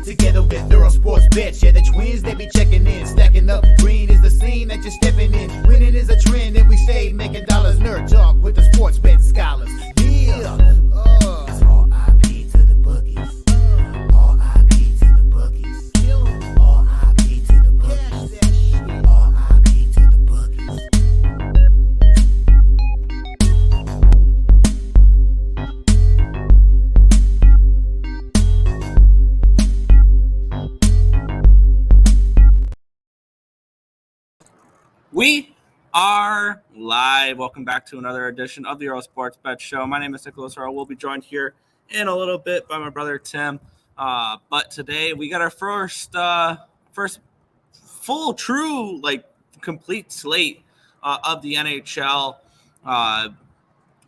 Together with Earle Sports Bets, yeah, the twins, they be checking in, stacking up. Green is the scene that you're stepping in. Winning is a trend, and we stay making dollars. Nerd talk with the sports bet scholars. Yeah, it's R.I.P. to the bookies. R.I.P. to the bookies. R.I.P. to the bookies. R.I.P. to the bookies. We are live. Welcome back to another edition of the Earle Sports Bet Show. My name is Nicholas Earle. We'll be joined here in a little bit by my brother Tim. But today we got our first full, true, complete slate of the NHL.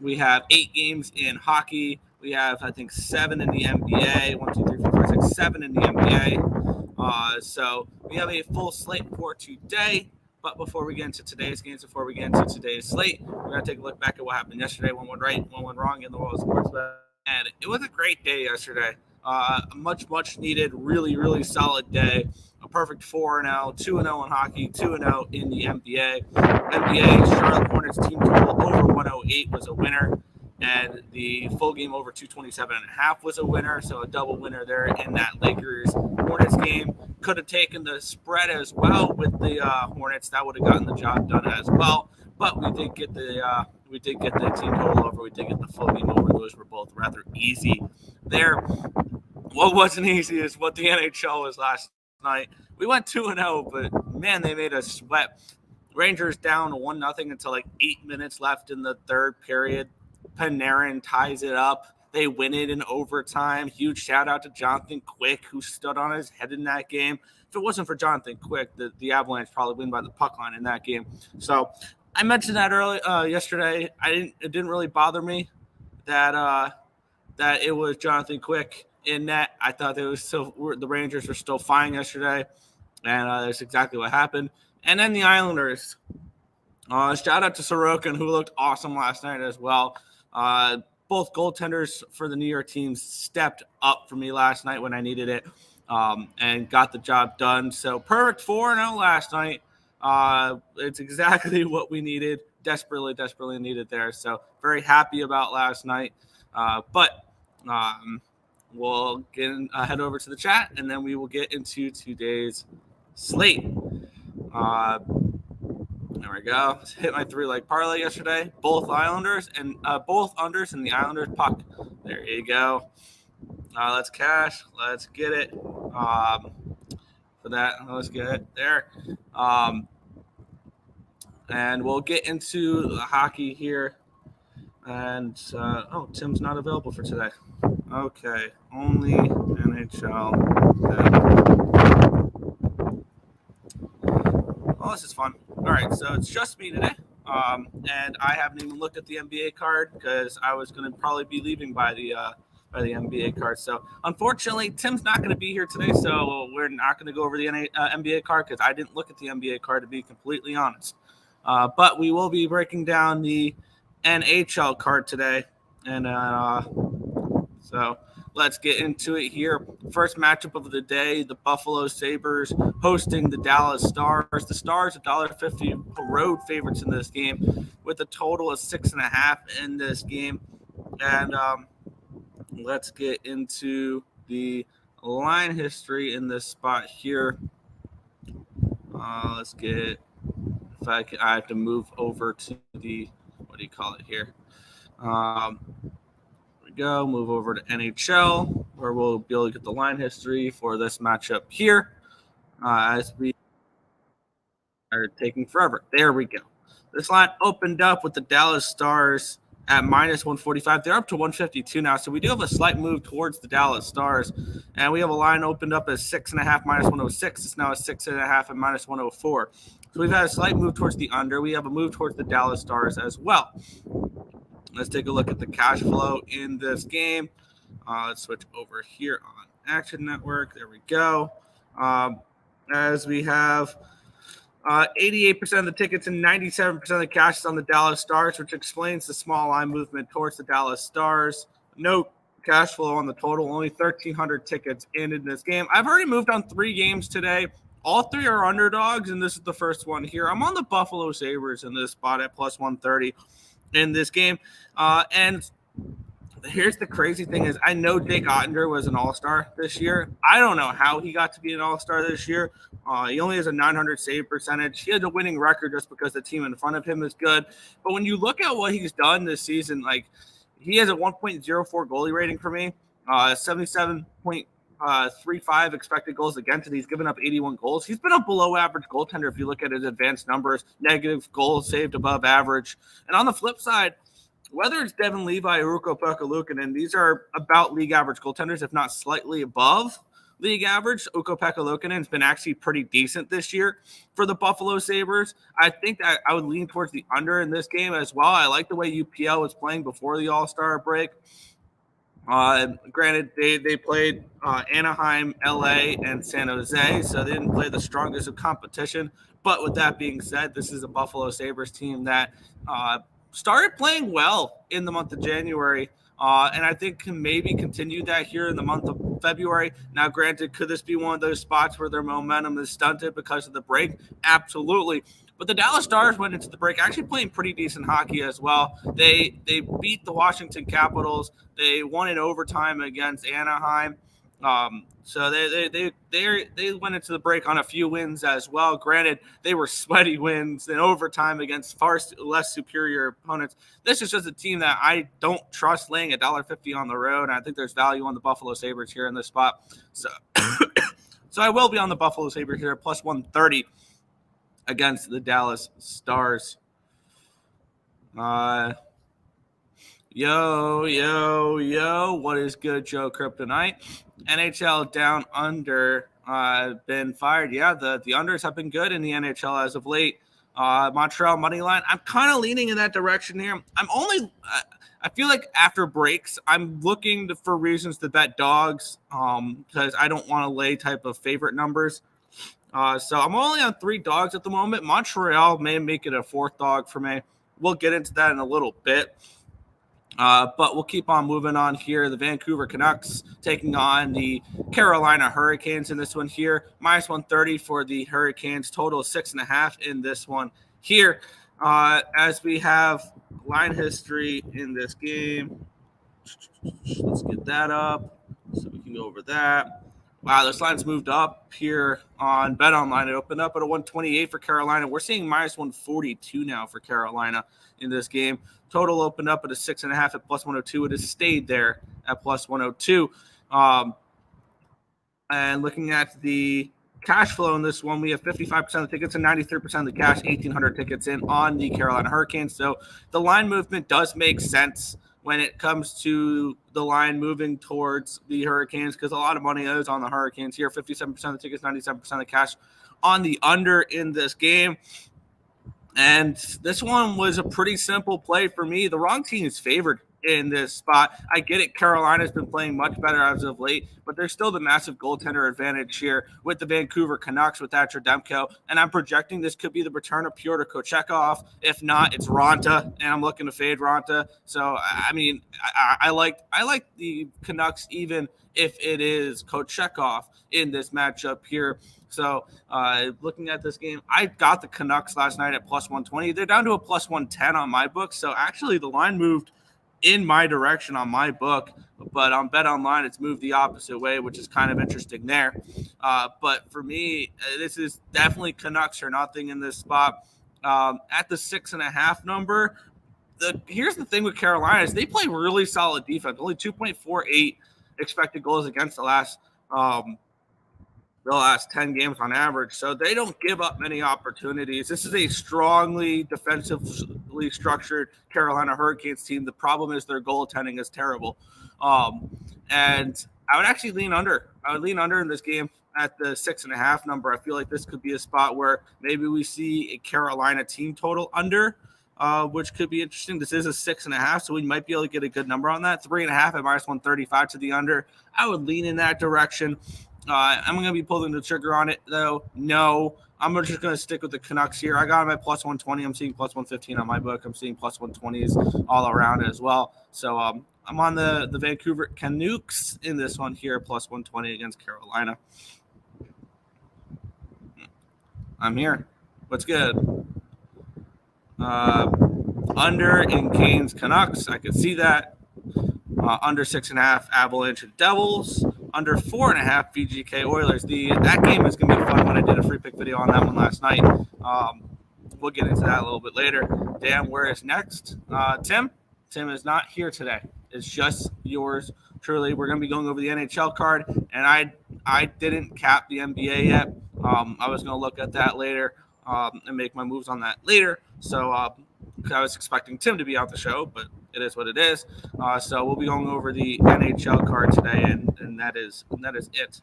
We have 8 games in hockey. We have, I think, 7 in the NBA. 1, 2, 3, 4, 5, 6, 7 in the NBA. So we have a full slate for today. But before we get into today's games, before we get into today's slate, we're going to take a look back at what happened yesterday. One went right, one went wrong in the world of sports bet. And it was a great day yesterday. A much needed, really, really solid day. A perfect 4-0, 2-0 in hockey, 2-0 in the NBA. NBA, Charlotte Hornets team total over 108 was a winner. And the full game over 227.5 was a winner. So a double winner there in that Lakers Hornets game. Could have taken the spread as well with the Hornets. That would have gotten the job done as well. But we did get the team total over. We did get the full game over. Those were both rather easy there. What wasn't easy is what the NHL was last night. We went 2-0, but man, they made us sweat. Rangers down 1-0 until like 8 minutes left in the third period. Panarin ties it up. They win it in overtime. Huge shout out to Jonathan Quick, who stood on his head in that game. If it wasn't for Jonathan Quick, the Avalanche probably win by the puck line in that game. So I mentioned that early yesterday. It didn't really bother me that it was Jonathan Quick in net. I thought the Rangers were still fine yesterday, and that's exactly what happened. And then the Islanders. Shout out to Sorokin, who looked awesome last night as well. Both goaltenders for the New York teams stepped up for me last night when I needed it and got the job done. So perfect 4-0 last night. It's exactly what we needed, desperately needed there. So very happy about last night. But we'll head over to the chat, and then we will get into today's slate. There we go. Hit my 3-leg parlay yesterday. Both Islanders and both unders and the Islanders puck. There you go. Let's cash. Let's get it. For that, let's get it there. And we'll get into the hockey here. And Tim's not available for today. Okay, only NHL. Oh, this is fun. All right, so it's just me today, and I haven't even looked at the NBA card because I was going to probably be leaving by the NBA card. So unfortunately, Tim's not going to be here today, so we're not going to go over the NBA card because I didn't look at the NBA card, to be completely honest. But we will be breaking down the NHL card today, and so let's get into it here. First matchup of the day, the Buffalo Sabres hosting the Dallas Stars. The Stars, $1.50 road favorites in this game with a total of 6.5 in this game. And let's get into the line history in this spot here. Let's get, I have to move over to the, what do you call it here? Go move over to NHL, where we'll be able to get the line history for this matchup here as we are taking forever. There we go. This line opened up with the Dallas Stars at minus 145. They're up to 152 now, so we do have a slight move towards the Dallas Stars, and we have a line opened up as 6.5 minus 106. It's now a 6.5 at minus 104. So we've had a slight move towards the under. We have a move towards the Dallas Stars as well. Let's take a look at the cash flow in this game. Let's switch over here on Action Network. There we go. As we have 88% of the tickets and 97% of the cash is on the Dallas Stars, which explains the small line movement towards the Dallas Stars. Note cash flow on the total. Only 1,300 tickets in this game. I've already moved on 3 games today. All 3 are underdogs, and this is the first one here. I'm on the Buffalo Sabres in this spot at plus 130 in this game. And here's the crazy thing is I know Jake Ottinger was an all-star this year. I don't know how he got to be an all-star this year. He only has a 900 save percentage. He has a winning record just because the team in front of him is good. But when you look at what he's done this season, like he has a 1.04 goalie rating for me, 77.35 expected goals against, and he's given up 81 goals. He's been a below-average goaltender if you look at his advanced numbers, negative goals saved above average. And on the flip side, whether it's Devin Levi or Ukko-Pekka Luukkonen, these are about league average goaltenders, if not slightly above league average. Ukko-Pekka Luukkonen has been actually pretty decent this year for the Buffalo Sabres. I think that I would lean towards the under in this game as well. I like the way UPL was playing before the All-Star break. Granted, they played Anaheim, LA, and San Jose, so they didn't play the strongest of competition. But with that being said, this is a Buffalo Sabres team that started playing well in the month of January, and I think can maybe continue that here in the month of February. Now, granted, could this be one of those spots where their momentum is stunted because of the break? Absolutely. But the Dallas Stars went into the break actually playing pretty decent hockey as well. They beat the Washington Capitals. They won in overtime against Anaheim. So they went into the break on a few wins as well. Granted, they were sweaty wins in overtime against far less superior opponents. This is just a team that I don't trust laying $1.50 on the road. And I think there's value on the Buffalo Sabres here in this spot. So, so I will be on the Buffalo Sabres here, plus 130 against the Dallas Stars. Yo, what is good, Joe Kryptonite? NHL down under been fired. Yeah, the unders have been good in the NHL as of late. Montreal money line. I'm kind of leaning in that direction here. I feel like after breaks, I'm looking for reasons to bet dogs because I don't want to lay type of favorite numbers. So I'm only on 3 dogs at the moment. Montreal may make it a 4th dog for me. We'll get into that in a little bit. But we'll keep on moving on here. The Vancouver Canucks taking on the Carolina Hurricanes in this one here. Minus 130 for the Hurricanes. Total 6.5 in this one here. As we have line history in this game. Let's get that up so we can go over that. Wow, this line's moved up here on BetOnline. It opened up at a 128 for Carolina. We're seeing minus 142 now for Carolina in this game. Total opened up at a 6.5 at plus 102. It has stayed there at plus 102. And looking at the cash flow in this one, we have 55% of the tickets and 93% of the cash, 1,800 tickets in on the Carolina Hurricanes. So the line movement does make sense when it comes to the line moving towards the Hurricanes because a lot of money is on the Hurricanes here. 57% of the tickets, 97% of the cash on the under in this game. And this one was a pretty simple play for me. The wrong team is favored in this spot. I get it. Carolina's been playing much better as of late, but there's still the massive goaltender advantage here with the Vancouver Canucks with Thatcher Demko. And I'm projecting this could be the return of Pyotr Kochetkov. If not, it's Ronta, and I'm looking to fade Ronta. So, I mean, I like the Canucks even if it is Kochetkov in this matchup here. So looking at this game, I got the Canucks last night at plus 120. They're down to a plus 110 on my book. So actually the line moved in my direction on my book, but on BetOnline, it's moved the opposite way, which is kind of interesting there. But for me, this is definitely Canucks or nothing in this spot. At the 6.5 number, here's the thing with Carolina is they play really solid defense, only 2.48 expected goals against the last 10 games on average. So they don't give up many opportunities. This is a strongly defensively structured Carolina Hurricanes team. The problem is their goaltending is terrible. And I would actually lean under. I would lean under in this game at the 6.5 number. I feel like this could be a spot where maybe we see a Carolina team total under, which could be interesting. This is a 6.5, so we might be able to get a good number on that. 3.5 at minus 135 to the under. I would lean in that direction. I'm going to be pulling the trigger on it, though. No, I'm just going to stick with the Canucks here. I got them at plus 120. I'm seeing plus 115 on my book. I'm seeing plus 120s all around as well. So I'm on the Vancouver Canucks in this one here, plus 120 against Carolina. I'm here. What's good? Under in Canes Canucks. I could see that. Under 6.5 Avalanche and Devils. Under 4.5 VGK Oilers. That game is going to be fun when I did a free pick video on that one last night. We'll get into that a little bit later. Dan, where is next? Tim? Tim is not here today. It's just yours truly. We're going to be going over the NHL card, and I didn't cap the NBA yet. I was going to look at that later and make my moves on that later. So I was expecting Tim to be on the show, but it is what it is. So we'll be going over the NHL card today, and that is it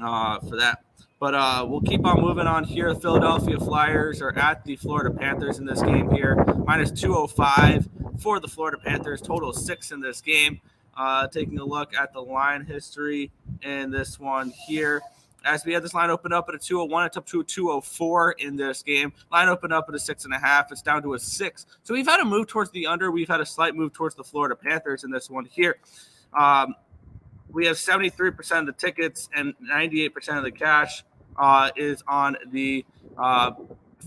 for that. But we'll keep on moving on here. The Philadelphia Flyers are at the Florida Panthers in this game here. Minus 205 for the Florida Panthers. Total 6 in this game. Taking a look at the line history in this one here. As we had this line open up at a 201, it's up to a 204 in this game. Line opened up at a 6.5. It's down to a 6. So we've had a move towards the under. We've had a slight move towards the Florida Panthers in this one here. We have 73% of the tickets and 98% of the cash is on the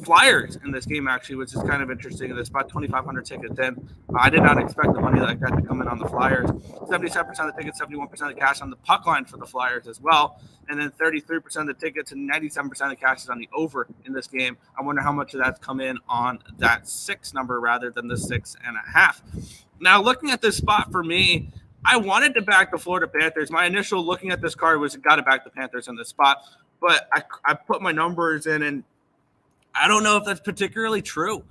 Flyers in this game, actually, which is kind of interesting. There's about 2,500 tickets in. I did not expect the money like that to come in on the Flyers. 77% of the tickets, 71% of the cash on the puck line for the Flyers as well. And then 33% of the tickets and 97% of the cash is on the over in this game. I wonder how much of that's come in on that 6 number rather than the 6.5. Now, looking at this spot for me, I wanted to back the Florida Panthers. My initial looking at this card was got to back the Panthers in this spot. But I put my numbers in, and I don't know if that's particularly true.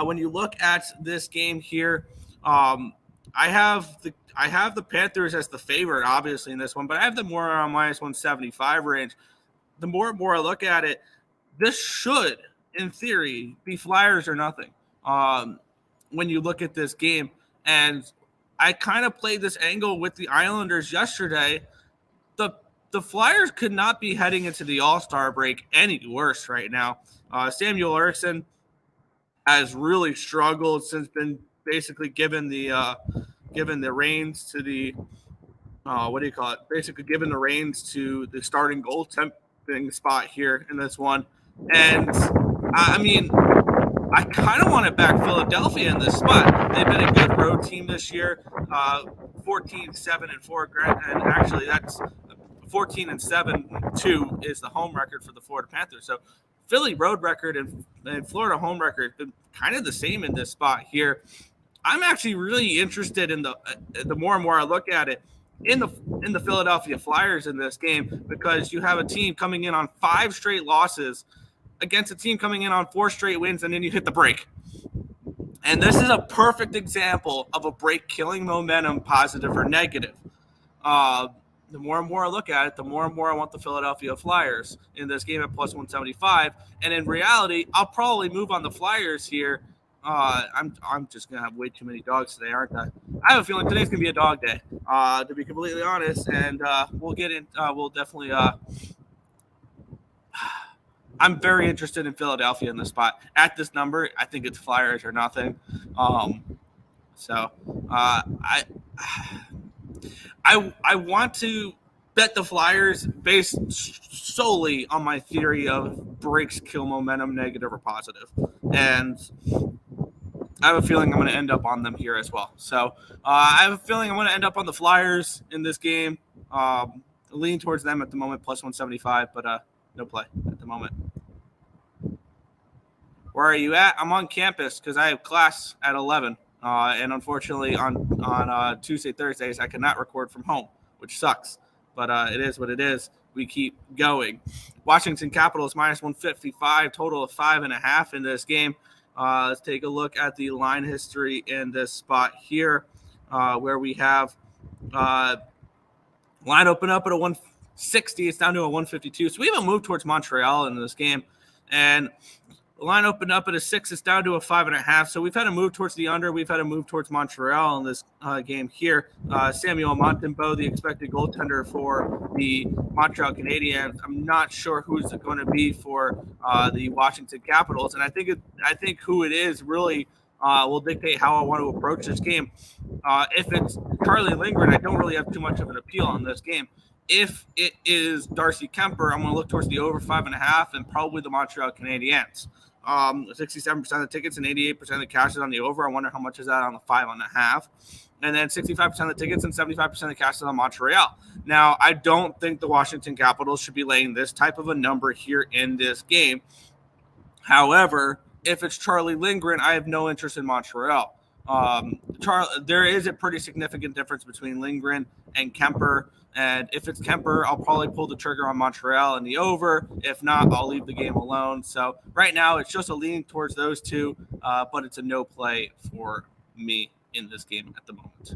When you look at this game here, I have the Panthers as the favorite, obviously, in this one, but I have them more around minus 175 range. The more and more I look at it, this should, in theory, be Flyers or nothing. When you look at this game, and I kind of played this angle with the Islanders yesterday. The Flyers could not be heading into the All-Star break any worse right now. Samuel Eriksson has really struggled since been basically given the reins to the given the reins to the starting goaltending spot here in this one. And I mean, I kind of want to back Philadelphia in this spot. They've been a good road team this year, 14-7-4, and actually that's 14-7-2 is the home record for the Florida Panthers. So Philly road record and Florida home record have been kind of the same in this spot here. I'm actually really interested in the more and more I look at it in the Philadelphia Flyers in this game, because you have a team coming in on 5 straight losses against a team coming in on 4 straight wins, and then you hit the break. And this is a perfect example of a break killing momentum, positive or negative. The more and more I look at it, the more and more I want the Philadelphia Flyers in this game at plus 175. And in reality, I'll probably move on the Flyers here. I'm just going to have way too many dogs today, aren't I? I have a feeling today's going to be a dog day, to be completely honest. And we'll definitely I'm very interested in Philadelphia in this spot. At this number, I think it's Flyers or nothing. I want to bet the Flyers based solely on my theory of breaks kill momentum, negative or positive. And I have a feeling I'm going to end up on them here as well. So I have a feeling I'm going to end up on the Flyers in this game. Lean towards them at the moment, plus 175, but no play at the moment. Where are you at? I'm on campus because I have class at 11. And unfortunately, on Tuesday, Thursdays, I cannot record from home, which sucks. But it is what it is. We keep going. Washington Capitals minus 155, total of 5.5 in this game. Let's take a look at the line history in this spot here, where we have line open up at a 160. It's down to a 152. So we have a move towards Montreal in this game. And the line opened up at a 6. It's down to a 5.5. So we've had a move towards the under. We've had a move towards Montreal in this game here. Samuel Montembeault, the expected goaltender for the Montreal Canadiens. I'm not sure who's going to be for the Washington Capitals, and I think who it is really will dictate how I want to approach this game. If it's Charlie Lindgren, I don't really have too much of an appeal on this game. If it is Darcy Kemper, I'm going to look towards the over 5.5 and probably the Montreal Canadiens. 67% of the tickets and 88% of the cash is on the over. I wonder how much is that on the 5.5. And then 65% of the tickets and 75% of the cash is on Montreal. Now, I don't think the Washington Capitals should be laying this type of a number here in this game. However, if it's Charlie Lindgren, I have no interest in Montreal. There is a pretty significant difference between Lindgren and Kemper. And if it's Kemper, I'll probably pull the trigger on Montreal and the over. If not, I'll leave the game alone. So right now, it's just a leaning towards those two, but it's a no play for me in this game at the moment.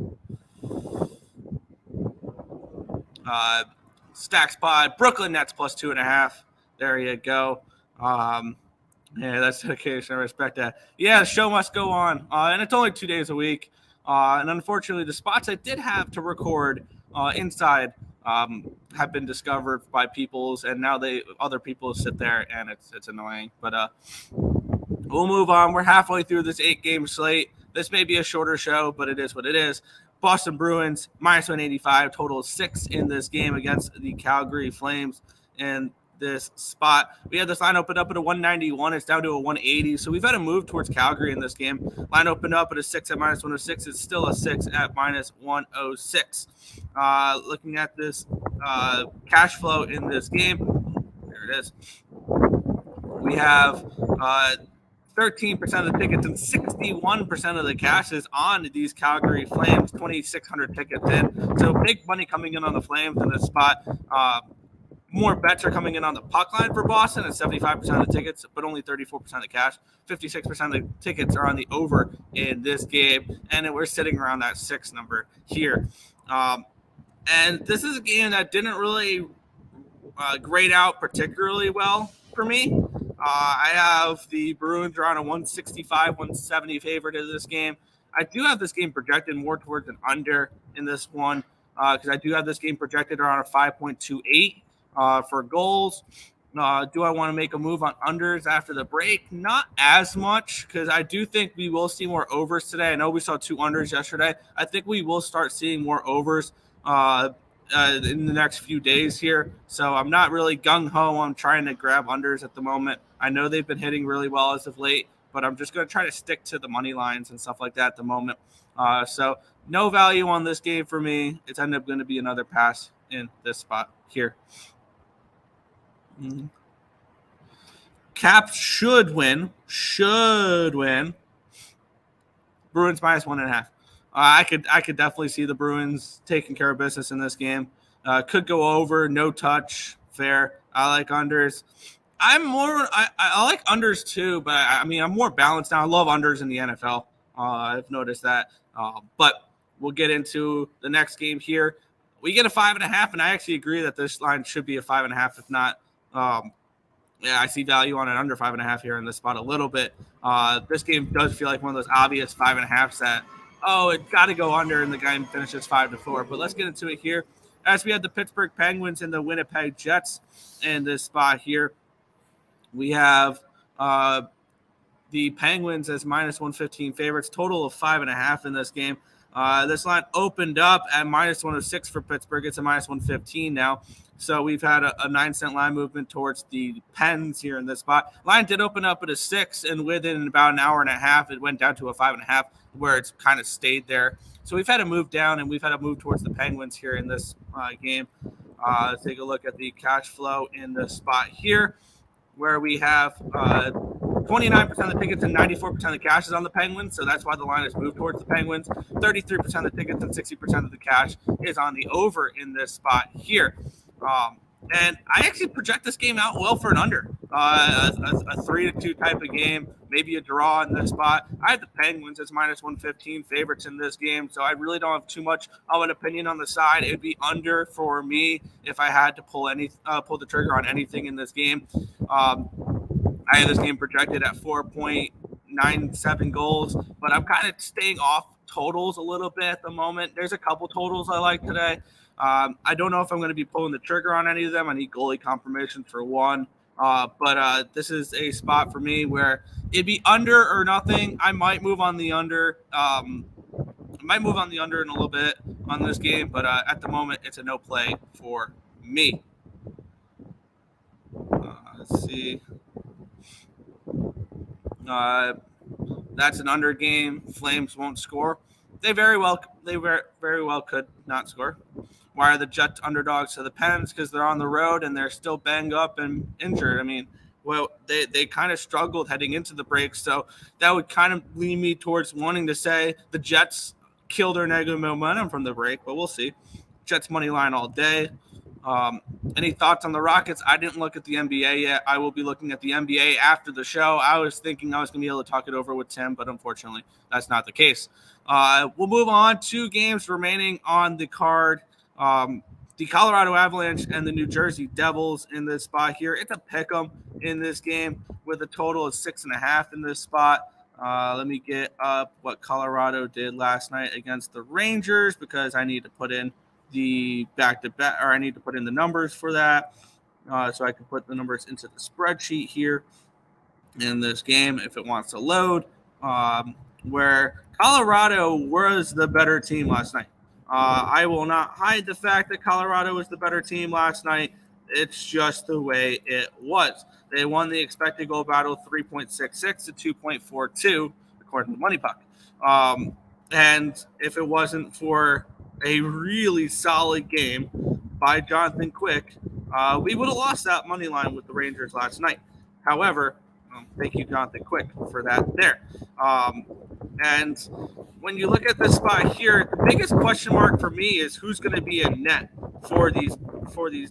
Stack spot, Brooklyn Nets plus 2.5. There you go. Yeah, that's dedication. I respect that. Yeah, the show must go on. And it's only 2 days a week. And unfortunately, the spots I did have to record inside have been discovered by peoples, and now other people sit there, and it's annoying. But we'll move on. We're halfway through this 8-game slate. This may be a shorter show, but it is what it is. Boston Bruins minus 185, total 6 in this game against the Calgary Flames. And this spot, we had this line opened up at a 191. It's down to a 180. So we've had a move towards Calgary in this game. Line opened up at a 6 at minus 106. It's still a 6 at minus 106. Looking at this cash flow in this game, there it is. We have 13% of the tickets and 61% of the cash is on these Calgary Flames. 2,600 tickets in. So big money coming in on the Flames in this spot. More bets are coming in on the puck line for Boston at 75% of the tickets, but only 34% of the cash. 56% of the tickets are on the over in this game, and we're sitting around that 6 number here. And this is a game that didn't really grade out particularly well for me. I have the Bruins are on a 165, 170 favorite in this game. I do have this game projected more towards an under in this one because I do have this game projected around a 5.28. For goals. Do I want to make a move on unders after the break? Not as much, because I do think we will see more overs today. I know we saw 2 unders yesterday. I think we will start seeing more overs in the next few days here. So I'm not really gung-ho on trying to grab unders at the moment. I know they've been hitting really well as of late, but I'm just going to try to stick to the money lines and stuff like that at the moment. So no value on this game for me. It's ended up going to be another pass in this spot here. Cap should win. Bruins minus 1.5. I could definitely see the Bruins taking care of business in this game. Could go over, no touch, fair. I like unders. I like unders too, but I'm more balanced now. I love unders in the NFL. I've noticed that. But we'll get into the next game here. We get a 5.5, and I actually agree that this line should be a 5.5, if not. I see value on an under 5.5 here in this spot a little bit. This game does feel like one of those obvious 5.5s that, it's got to go under, and the guy finishes 5-4. But let's get into it here. As we have the Pittsburgh Penguins and the Winnipeg Jets in this spot here, we have the Penguins as minus 115 favorites, total of 5.5 in this game. This line opened up at minus 106 for Pittsburgh. It's a minus 115 now. So we've had a 9-cent line movement towards the Pens here in this spot. Line did open up at a 6, and within about an hour and a half, it went down to a 5.5, where it's kind of stayed there. So we've had a move down, and we've had a move towards the Penguins here in this game. Let's take a look at the cash flow in this spot here, where we have 29% of the tickets and 94% of the cash is on the Penguins, so that's why the line has moved towards the Penguins. 33% of the tickets and 60% of the cash is on the over in this spot here. And I actually project this game out well for an under, a 3-2 type of game, maybe a draw in this spot. I have the Penguins as minus 115 favorites in this game, so I really don't have too much of an opinion on the side. It would be under for me if I had to pull the trigger on anything in this game. I have this game projected at 4.97 goals, but I'm kind of staying off totals a little bit at the moment. There's a couple totals I like today. I don't know if I'm going to be pulling the trigger on any of them. I need goalie confirmation for one. But this is a spot for me where it'd be under or nothing. I might move on the under. In a little bit on this game, but at the moment, it's a no play for me. Let's see. That's an under game. Flames won't score. They very well could not score. Why are the Jets underdogs to the Pens? Because they're on the road and they're still banged up and injured. I mean, well, they kind of struggled heading into the break, so that would kind of lean me towards wanting to say the Jets killed their negative momentum from the break, but we'll see. Jets money line all day. Any thoughts on the Rockets? I didn't look at the NBA yet. I will be looking at the NBA after the show. I was thinking I was going to be able to talk it over with Tim, but unfortunately, that's not the case. We'll move on. 2 games remaining on the card. The Colorado Avalanche and the New Jersey Devils in this spot here. It's a pick'em in this game with a total of 6.5 in this spot. Let me get up what Colorado did last night against the Rangers because I need to put in the back-to-back, or I need to put in the numbers for that, so I can put the numbers into the spreadsheet here in this game if it wants to load, where Colorado was the better team last night. I will not hide the fact that Colorado was the better team last night. It's just the way it was. They won the expected goal battle 3.66 to 2.42, according to Money Puck. And if it wasn't for a really solid game by Jonathan Quick, we would have lost that money line with the Rangers last night. However, thank you, Jonathan Quick, for that there. And when you look at this spot here, the biggest question mark for me is who's going to be in net for these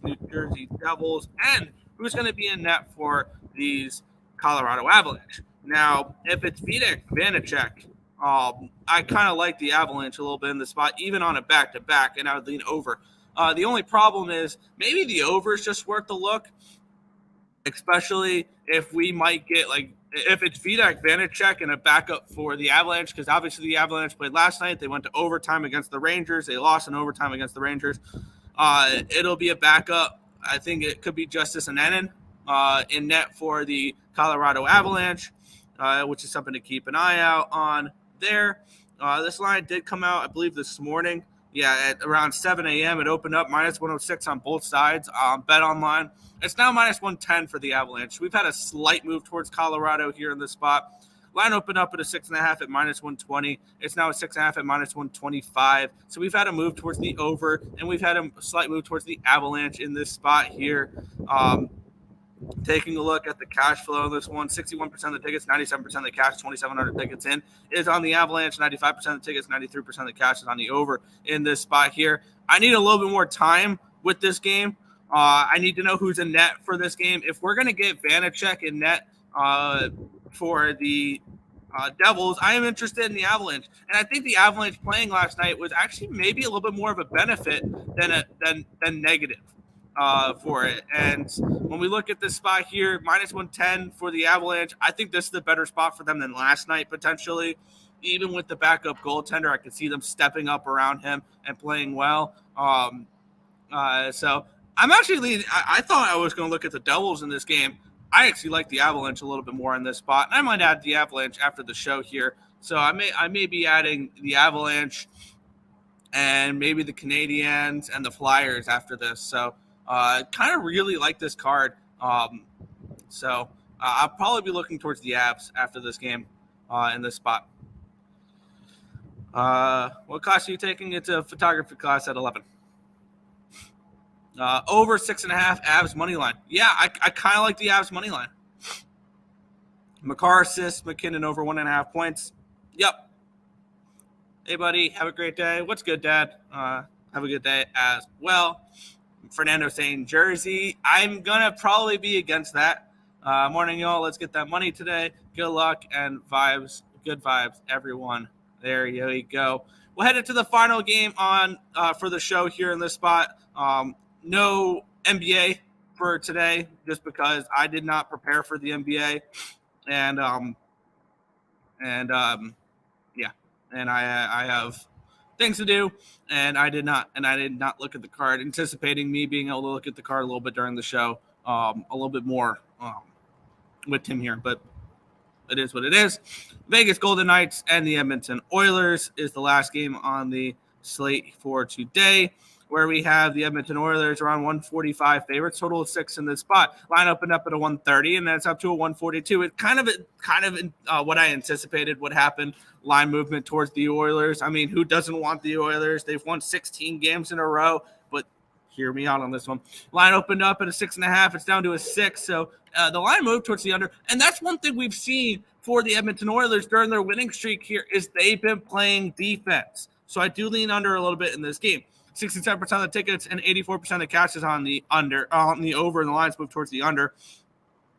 New Jersey Devils and who's going to be in net for these Colorado Avalanche. Now, if it's Vitek Vanacek, I kind of like the Avalanche a little bit in the spot, even on a back-to-back, and I would lean over. The only problem is maybe the over is just worth the look, especially if we might get, like, if it's Vitek Vanacek and a backup for the Avalanche, because obviously the Avalanche played last night. They went to overtime against the Rangers. They lost in overtime against the Rangers. It'll be a backup. I think it could be Justice Annunen in net for the Colorado Avalanche, which is something to keep an eye out on there. This line did come out, I believe, this morning. Yeah, at around 7 a.m. It opened up minus 106 on both sides. Bet online. It's now minus 110 for the Avalanche. We've had a slight move towards Colorado here in this spot. Line opened up at a 6.5 at minus 120. It's now a 6.5 at minus 125. So we've had a move towards the over, and we've had a slight move towards the Avalanche in this spot here. Taking a look at the cash flow of this one, 61% of the tickets, 97% of the cash, 2,700 tickets in is on the Avalanche, 95% of the tickets, 93% of the cash is on the over in this spot here. I need a little bit more time with this game. I need to know who's in net for this game. If we're going to get Vanacek in net for the Devils, I am interested in the Avalanche. And I think the Avalanche playing last night was actually maybe a little bit more of a benefit than negative. For it. And when we look at this spot here, minus 110 for the Avalanche, I think this is the better spot for them than last night, potentially. Even with the backup goaltender, I could see them stepping up around him and playing well. So I'm actually leaning. I thought I was going to look at the Devils in this game. I actually like the Avalanche a little bit more in this spot. And I might add the Avalanche after the show here. So I may be adding the Avalanche and maybe the Canadiens and the Flyers after this. So kind of really like this card. So I'll probably be looking towards the Avs after this game in this spot. What class are you taking? It's a photography class at 11. Over 6.5 Avs money line. Yeah, I kind of like the Avs money line. McCarr assists, McKinnon over 1.5 points. Yep. Hey, buddy, have a great day. What's good, Dad? Have a good day as well. Fernando saying Jersey. I'm going to probably be against that. Morning, y'all. Let's get that money today. Good luck and vibes. Good vibes, everyone. There you go. We'll head into the final game on for the show here in this spot. No NBA for today just because I did not prepare for the NBA. And I have things to do, and I did not look at the card, anticipating me being able to look at the card a little bit during the show, a little bit more with Tim here, but it is what it is. Vegas Golden Knights and the Edmonton Oilers is the last game on the slate for today, where we have the Edmonton Oilers around 145 favorites, total of 6 in this spot. Line opened up at a 130, and then it's up to a 142. It kind of what I anticipated would happen. Line movement towards the Oilers. I mean, who doesn't want the Oilers? They've won 16 games in a row, but hear me out on this one. Line opened up at a 6.5. It's down to a 6. So the line moved towards the under. And that's one thing we've seen for the Edmonton Oilers during their winning streak here is they've been playing defense. So I do lean under a little bit in this game. 67% of the tickets and 84% of the cash is on the under, on the over, and the lines move towards the under.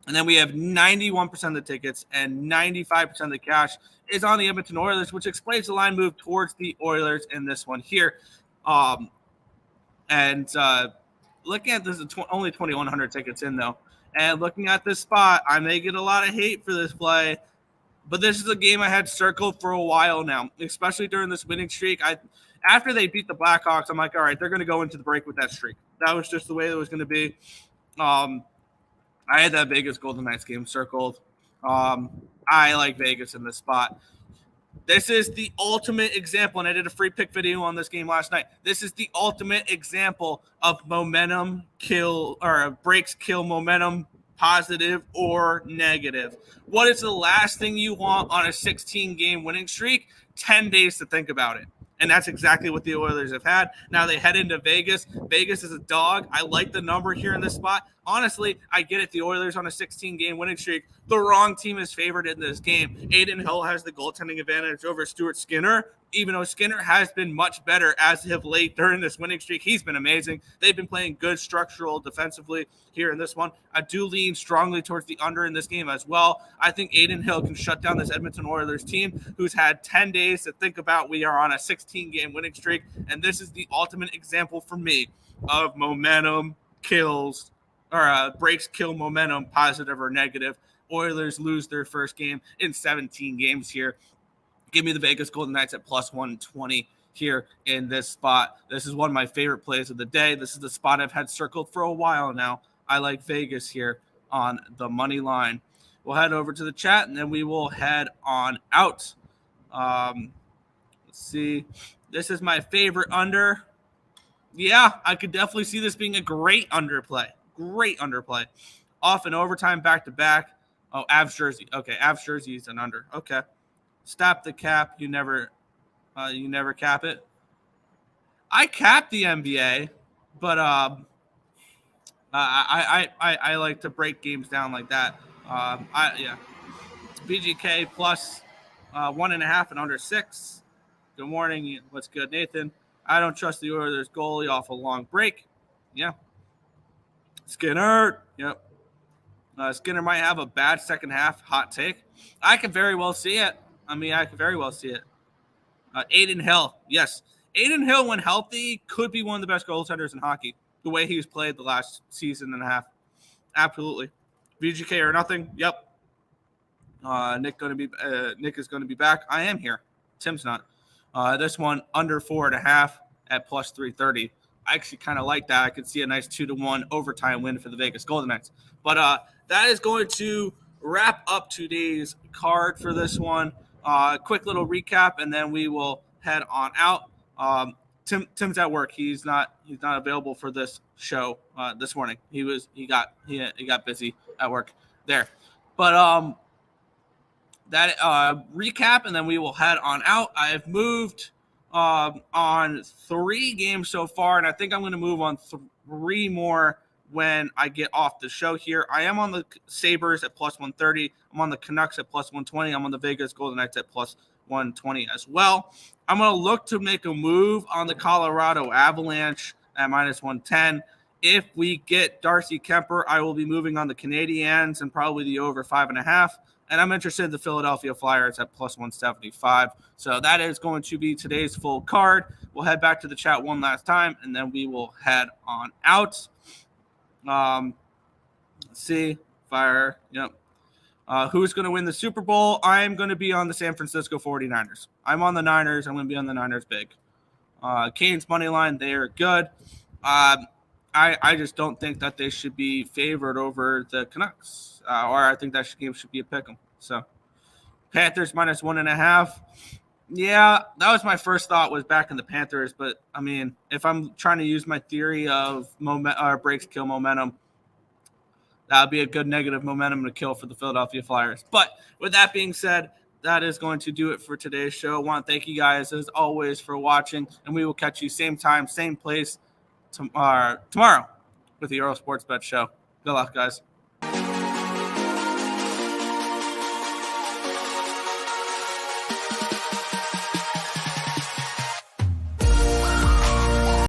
And then we have 91% of the tickets and 95% of the cash is on the Edmonton Oilers, which explains the line move towards the Oilers in this one here. Looking at this, only 2,100 tickets in, though. And looking at this spot, I may get a lot of hate for this play, but this is a game I had circled for a while now, especially during this winning streak. After they beat the Blackhawks, I'm like, all right, they're going to go into the break with that streak. That was just the way it was going to be. I had that Vegas Golden Knights game circled. I like Vegas in this spot. This is the ultimate example, and I did a free pick video on this game last night. This is the ultimate example of momentum kill, or breaks kill momentum, positive or negative. What is the last thing you want on a 16-game winning streak? 10 days to think about it. And that's exactly what the Oilers have had. Now they head into Vegas. Vegas is a dog. I like the number here in this spot. Honestly, I get it. The Oilers on a 16-game winning streak. The wrong team is favored in this game. Adin Hill has the goaltending advantage over Stuart Skinner, even though Skinner has been much better as of late during this winning streak. He's been amazing. They've been playing good structural defensively here in this one. I do lean strongly towards the under in this game as well. I think Adin Hill can shut down this Edmonton Oilers team who's had 10 days to think about. We are on a 16-game winning streak, and this is the ultimate example for me of momentum kills, or breaks kill momentum, positive or negative. Oilers lose their first game in 17 games here. Give me the Vegas Golden Knights at plus 120 here in this spot. This is one of my favorite plays of the day. This is the spot I've had circled for a while now. I like Vegas here on the money line. We'll head over to the chat, and then we will head on out. Let's see. This is my favorite under. Yeah, I could definitely see this being a great underplay. Great underplay. Off in overtime, back-to-back. Oh, Avs jersey. Okay, Avs jersey is an under. Okay. Stop the cap. You never cap it. I cap the NBA, but I like to break games down like that. BGK plus 1.5 and under 6. Good morning. What's good, Nathan? I don't trust the Oilers goalie off a long break. Yeah. Skinner. Yep. Skinner might have a bad second half. Hot take. I could very well see it. Adin Hill. Yes. Adin Hill, when healthy, could be one of the best goaltenders in hockey. The way he's played the last season and a half. Absolutely. VGK or nothing. Yep. Nick is going to be back. I am here. Tim's not. This one under 4.5 at plus 330. I actually kind of like that. I could see a nice 2-1 overtime win for the Vegas Golden Knights. But that is going to wrap up today's card for this one. Quick little recap, and then we will head on out. Tim's at work. He's not available for this show this morning. He got busy at work there. But that recap, and then we will head on out. I have moved on 3 games so far, and I think I'm going to move on 3 more when I get off the show here. I am on the Sabres at plus 130. I'm on the Canucks at plus 120. I'm on the Vegas Golden Knights at plus 120 as well. I'm going to look to make a move on the Colorado Avalanche at minus 110. If we get Darcy Kemper, I will be moving on the Canadiens and probably the over 5.5. And I'm interested in the Philadelphia Flyers at plus 175. So that is going to be today's full card. We'll head back to the chat one last time, and then we will head on out. Let's see. Fire. Yep. Who's going to win the Super Bowl? I'm going to be on the San Francisco 49ers. I'm on the Niners. I'm going to be on the Niners big. Canes money line, they are good. I I just don't think that they should be favored over the Canucks, or I think that game should be a pick 'em. So Panthers minus 1.5. Yeah, that was my first thought, was back in the Panthers. But I mean, if I'm trying to use my theory of breaks kill momentum, that would be a good negative momentum to kill for the Philadelphia Flyers. But with that being said, that is going to do it for today's show. I want to thank you guys, as always, for watching, and we will catch you same time, same place tomorrow with the Earle Sports Bet Show. Good luck, guys.